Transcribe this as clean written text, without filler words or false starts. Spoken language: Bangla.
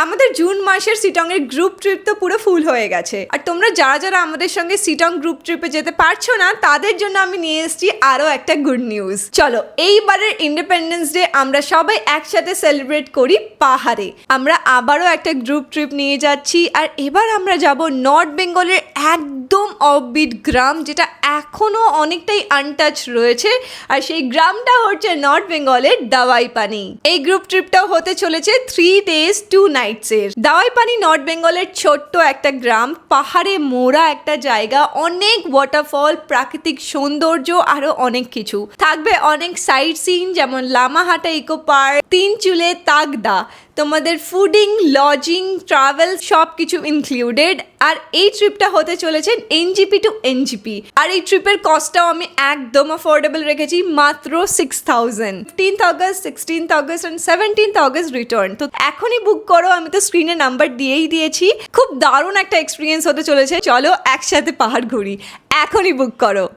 আমাদের জুন মাসের শিটং এর গ্রুপ ট্রিপ তো পুরো ফুল হয়ে গেছে, আর তোমরা যারা যারা আমাদের সঙ্গে শিটং গ্রুপ ট্রিপে যেতে পারছো না তাদের জন্য আমি নিয়ে এসেছি আরো একটা গুড নিউজ। চলো এইবারের ইন্ডিপেন্ডেন্স ডে আমরা সবাই একসাথে সেলিব্রেট করি পাহাড়ে। আমরা আবারও একটা গ্রুপ ট্রিপ নিয়ে যাচ্ছি, আর এবার আমরা যাব নর্থ বেঙ্গলের একদম অফবিট গ্রাম, যেটা এখনো অনেকটাই আনটাচ রয়েছে, আর সেই গ্রামটা হচ্ছে নর্থ বেঙ্গলের দাওয়াই পানি। এই গ্রুপ ট্রিপটাও হতে চলেছে 3 days 2 nights এর। দাওয়াই পানি নর্থ বেঙ্গলের ছোট্ট একটা গ্রাম, পাহাড়ে মোড়া একটা জায়গা, অনেক ওয়াটারফল, প্রাকৃতিক সৌন্দর্য, আরো অনেক কিছু থাকবে। অনেক সাইট সিন যেমন লামাহাটা ইকো পার্ক, তিন চুলে তাগদা, তোমাদের ফুডিং, লজিং, ট্রাভেল সব কিছু ইনক্লুডেড। আর এই ট্রিপটা হতে চলেছে এনজিপি টু এনজিপি, আর এই ট্রিপের কস্টটাও আমি একদম অ্যাফোর্ডেবল রেখেছি, মাত্র 6,000। 15th August, 16th August and 17th August return. তো এখনই বুক করো, আমি তো স্ক্রিনে নাম্বার দিয়েই দিয়েছি। খুব দারুণ একটা এক্সপিরিয়েন্স হতে চলেছে। চলো একসাথে পাহাড় ঘুরি, এখনই বুক করো।